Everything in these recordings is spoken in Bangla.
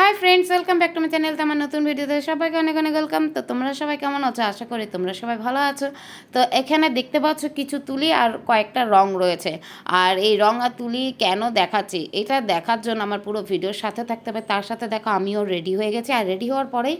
Hi friends, welcome back to my channel. আমার নতুন ভিডিওতে সবাইকে অনেক অনেক ওয়েলকাম। তো তোমরা সবাই কেমন আছো? আশা করি তোমরা সবাই ভালো আছো। তো এখানে দেখতে পাচ্ছ কিছু তুলি আর কয়েকটা রং রয়েছে। আর এই রং আর তুলি কেন দেখাচ্ছি, এটা দেখার জন্য আমার পুরো ভিডিওর সাথে থাকতে হবে। তার সাথে দেখো আমিও রেডি হয়ে গেছি, আর রেডি হওয়ার পরেই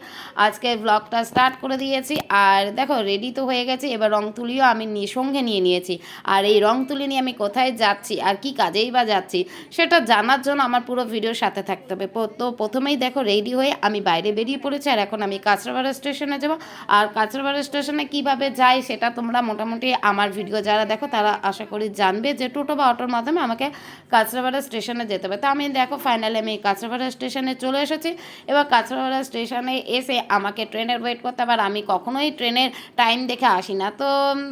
আজকে ব্লগটা স্টার্ট করে দিয়েছি। আর দেখো রেডি তো হয়ে গেছে, এবার রং তুলিও আমি সঙ্গে নিয়ে নিয়েছি। আর এই রং তুলি নিয়ে আমি কোথায় যাচ্ছি আর কি কাজেই বা যাচ্ছি সেটা জানার জন্য আমার পুরো ভিডিওর সাথে থাকতে হবে। তো প্রথমেই দেখো রেডি হয়ে আমি বাইরে বেরিয়ে পড়েছি, আর এখন আমি কাঁচরাপাড়া স্টেশনে যাব। আর কাঁচরাপাড়া স্টেশনে কিভাবে যাই সেটা তোমরা মোটামুটি আমার ভিডিও যারা দেখো তারা আশা করি জানবে, যে টোটো বা অটোর মাধ্যমে আমাকে কাঁচরাপাড়া স্টেশনে যেতে হবে। তো আমি দেখো ফাইনালি আমি কাঁচরাপাড়া স্টেশনে চলে এসেছি। এবার কাঁচরাপাড়া স্টেশনে এসে আমাকে ট্রেনের ওয়েট করতে হবে, আর আমি কখনোই ট্রেনের টাইম দেখে আসি না। তো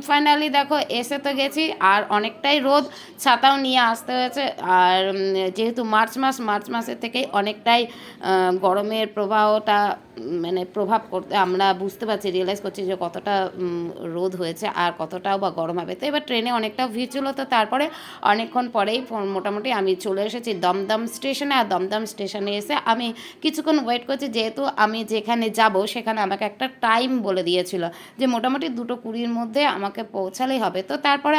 ফাইনালি দেখো এসে তো গেছি, আর অনেকটাই রোদ, ছাতাও নিয়ে আসতে হয়েছে। আর যেহেতু মার্চ মাসের থেকেই অনেকটাই গরমের প্রবাহটা মানে প্রভাব করতে আমরা বুঝতে পারছি, রিয়েলাইজ করছি যে কতটা রোদ হয়েছে আর কতটাও বা গরম হবে। তো এবার ট্রেনে অনেকটা ভিড় ছিল। তো তারপরে অনেকক্ষণ পরেই মোটামুটি আমি চলে এসেছি দমদম স্টেশনে। আর দমদম স্টেশনে এসে আমি কিছুক্ষণ ওয়েট করছি, যেহেতু আমি যেখানে যাব সেখানে আমাকে একটা টাইম বলে দিয়েছিল যে মোটামুটি 2:20 মধ্যে আমাকে পৌঁছালেই হবে। তো তারপরে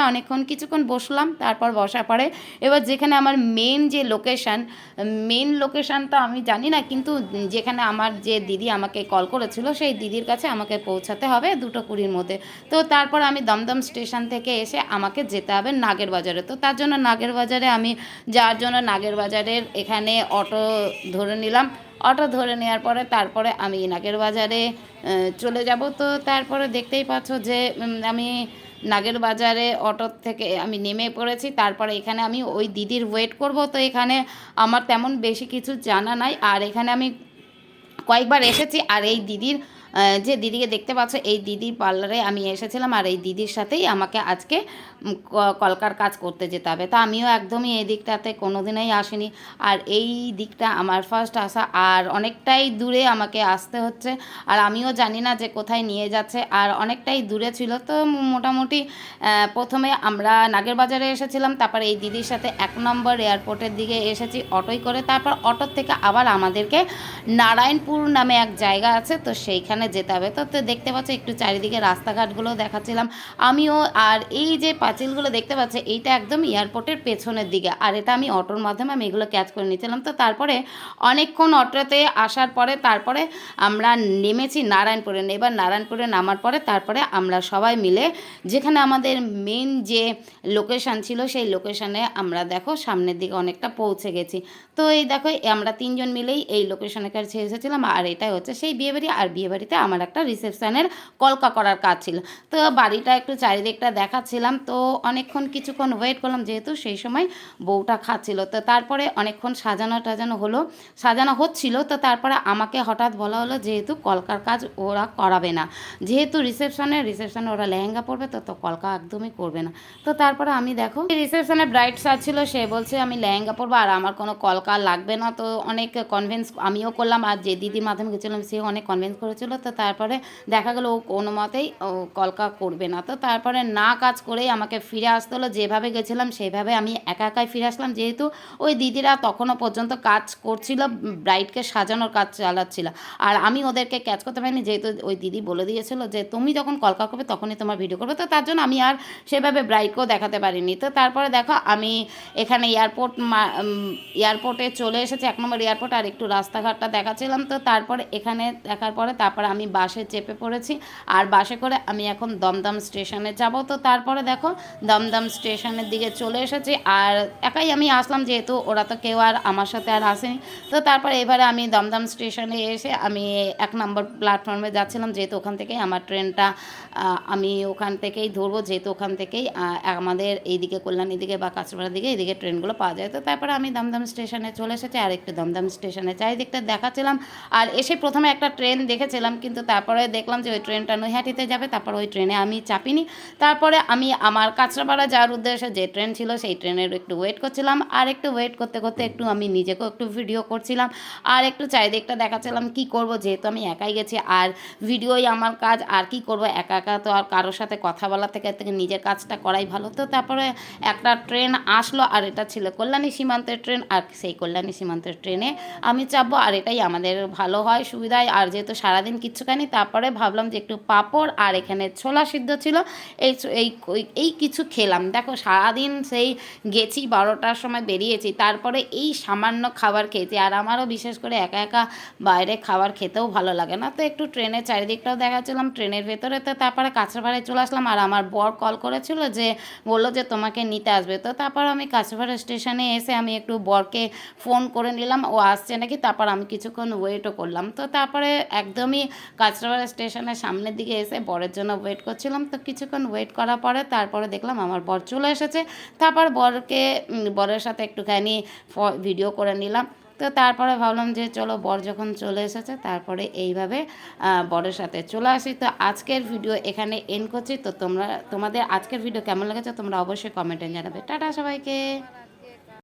কিছুক্ষণ বসলাম। তারপর বসার পরে এবার যেখানে আমার মেন লোকেশানটা আমি জানি না, কিন্তু যেখানে আমার যে দিদি আমাকে কল করেছিল সেই দিদির কাছে আমাকে পৌঁছাতে হবে 2:20 মধ্যে। তো তারপর আমি দমদম স্টেশন থেকে এসে আমাকে যেতে হবে নাগের বাজারে। তো তার জন্য নাগের বাজারে আমি যাওয়ার জন্য নাগের বাজারের এখানে অটো ধরে নিলাম। অটো ধরে নেওয়ার পরে তারপরে আমি নাগের বাজারে চলে যাব। তো তারপরে দেখতেই পাচ্ছ যে আমি নাগের বাজারে অটো থেকে আমি নেমে পড়েছি। তারপরে এখানে আমি ওই দিদির ওয়েট করব। তো এখানে আমার তেমন বেশি কিছু জানা নাই, আর এখানে আমি কয়েকবার এসেছি। আর এই দিদির যে দিদিকে দেখতে পাচ্ছ, এই দিদির পার্লারে আমি এসেছিলাম, আর এই দিদির সাথেই আমাকে আজকে কলকার কাজ করতে যেতে হবে। তা আমিও একদমই এই দিকটাতে কোনো দিনই আসিনি, আর এই দিকটা আমার ফার্স্ট আসা, আর অনেকটাই দূরে আমাকে আসতে হচ্ছে। আর আমিও জানি না যে কোথায় নিয়ে যাচ্ছে, আর অনেকটাই দূরে ছিল। তো মোটামুটি প্রথমে আমরা নাগের বাজারে এসেছিলাম, তারপর এই দিদির সাথে 1 নম্বর এয়ারপোর্টের দিকে এসেছি অটোয় করে। তারপর অটোর থেকে আবার আমাদেরকে নারায়ণপুর নামে এক জায়গা আছে, তো সেইখানে যেতে হবে। তো দেখতে পাচ্ছ একটু চারিদিকে রাস্তাঘাটগুলো দেখাচ্ছিলাম আমিও। আর এই যে পাঁচিলগুলো দেখতে পাচ্ছ, এইটা একদম এয়ারপোর্টের পেছনের দিকে, আর এটা আমি অটোর মাধ্যমে আমি এগুলো ক্যাচ করে নিয়েছিলাম। তো তারপরে অনেকক্ষণ অটোতে আসার পরে তারপরে আমরা নেমেছি নারায়ণপুরে। এবার নারায়ণপুরে নামার পরে তারপরে আমরা সবাই মিলে যেখানে আমাদের মেন যে লোকেশান ছিল সেই লোকেশানে আমরা দেখো সামনের দিকে অনেকটা পৌঁছে গেছি। তো এই দেখো আমরা 3 জন মিলেই এই লোকেশনে কাছে এসেছিলাম। আর এটাই হচ্ছে সেই বিয়েবাড়ি, আর বিয়েবাড়িতে আমার একটা রিসেপশানের কলকা করার কাজ ছিল। তো বাড়িটা একটু চারিদিকটা দেখাচ্ছিলাম। তো কিছুক্ষণ ওয়েট করলাম, যেহেতু সেই সময় বউটা খাচ্ছিল। তো তারপরে অনেকক্ষণ সাজানো হচ্ছিল। তো তারপরে আমাকে হঠাৎ বলা হলো যেহেতু কলকার কাজ ওরা করাবে না, যেহেতু রিসেপশনে ওরা লেহেঙ্গা পরবে, তো কলকা একদমই করবে না। তো তারপরে আমি দেখো রিসেপশনে ব্রাইড সাজছিল, সে বলছে আমি লেহেঙ্গা পরবো আর আমার কোনো কলকা লাগবে না। তো অনেক কনভিন্স আমিও করলাম, আর যে দিদির মাধ্যমে গেছিলাম সেও অনেক কনভিন্স করেছিল। তো তারপরে দেখা গেলো ও কোনো মতেই কলকা করবে না। তো তারপরে না কাজ করেই আমাকে ফিরে আসতে হলো। যেভাবে গেছিলাম সেইভাবে আমি একা একাই ফিরে আসলাম, যেহেতু ওই দিদিরা তখনও পর্যন্ত কাজ করছিল, ব্রাইডকে সাজানোর কাজ চালাচ্ছিল। আর আমি ওদেরকে ক্যাচ করতে পারিনি, যেহেতু ওই দিদি বলে দিয়েছিল যে তুমি যখন কলকা করবে তখনই তোমার ভিডিও করবে। তো তার জন্য আমি আর সেভাবে ব্রাইডকেও দেখাতে পারিনি। তো তারপরে দেখো আমি এখানে এয়ারপোর্টে চলে এসেছি, 1 নম্বর এয়ারপোর্ট, আর একটু রাস্তাঘাটটা দেখাচ্ছিলাম। তো তারপরে এখানে দেখার পরে তারপরে আমি বাসে চেপে পড়েছি, আর বাসে করে আমি এখন দমদম স্টেশনে যাব। তো তারপরে দেখো দমদম স্টেশনের দিকে চলে এসেছি, আর একাই আমি আসলাম, যেহেতু ওরা তো কেউ আর আমার সাথে আর আসেনি। তো তারপরে এবারে আমি দমদম স্টেশনে এসে আমি 1 নম্বর প্ল্যাটফর্মে যাচ্ছিলাম, যেহেতু ওখান থেকেই আমার ট্রেনটা আমি ওখান থেকেই ধরবো, যেহেতু ওখান থেকেই আমাদের এইদিকে কল্যাণীর দিকে বা কাঁচরাপাড়ার দিকে এইদিকে ট্রেনগুলো পাওয়া যায়। তো তারপরে আমি দমদম স্টেশনে চলে এসেছি, আর একটু দমদম স্টেশনে চারিদিকটা দেখাচ্ছিলাম। আর এসে প্রথমে একটা ট্রেন দেখেছিলাম, কিন্তু তারপরে দেখলাম যে ওই ট্রেনটা নৈহাটিতে যাবে, তারপর ওই ট্রেনে আমি চাপিনি। তারপরে আমি আমার কাঁচরাপাড়া যাওয়ার উদ্দেশ্যে যে ট্রেন ছিল সেই ট্রেনের একটু ওয়েট করছিলাম, আর একটু ওয়েট করতে করতে একটু আমি নিজেকেও একটু ভিডিও করছিলাম, আর একটু চারিদিকটা দেখাচ্ছিলাম কি করব, যেহেতু আমি একাই গেছি আর ভিডিওই আমার কাজ, আর কি করব, একা একা তো আর কারোর সাথে কথা বলার থেকে নিজের কাজটা করাই ভালো। তো তারপরে একটা ট্রেন আসলো, আর এটা ছিল কল্যাণী সীমান্তের ট্রেন, আর সেই কল্যাণী সীমান্তের ট্রেনে আমি চাপবো, আর এটাই আমাদের ভালো হয়, সুবিধায়। আর যেহেতু সারাদিন কিচ্ছু খাইনি, তারপরে ভাবলাম যে একটু পাঁপড় আর এখানে ছোলা সিদ্ধ ছিল, এই এই এই কিছু খেলাম। দেখো সারাদিন সেই গেছি 12টার সময় বেরিয়েছি, তারপরে এই সামান্য খাবার খেয়েছি, আর আমারও বিশেষ করে একা একা বাইরে খাবার খেতেও ভালো লাগে না। তো একটু ট্রেনের চারিদিকটাও দেখাচ্ছিলাম ট্রেনের ভেতরে। তো তারপরে কাঁচরাপাড়ায় চলে আসলাম, আর আমার বর কল করেছিল যে বললো যে তোমাকে নিতে আসবে। তো তারপর আমি কাঁচরাপাড়া স্টেশনে এসে আমি একটু বরকে ফোন করে নিলাম ও আসছে নাকি, তারপর আমি কিছুক্ষণ ওয়েটও করলাম। তো তারপরে একদমই কাঁচরাপাড়া স্টেশনের সামনের দিকে এসে বরের জন্য ওয়েট করছিলাম। তো কিছুক্ষণ ওয়েট করার পরে তারপরে দেখলাম আমার বর চলে এসেছে। তারপর বরের সাথে একটুখানি ভিডিও করে নিলাম। তো তারপরে ভাবলাম যে চলো বর যখন চলে এসেছে তারপরে এইভাবে বরের সাথে চলে আসি। তো আজকের ভিডিও এখানে এন্ড করছি। তো তোমাদের আজকের ভিডিও কেমন লেগেছে তোমরা অবশ্যই কমেন্টে জানাবে। টাটা সবাইকে।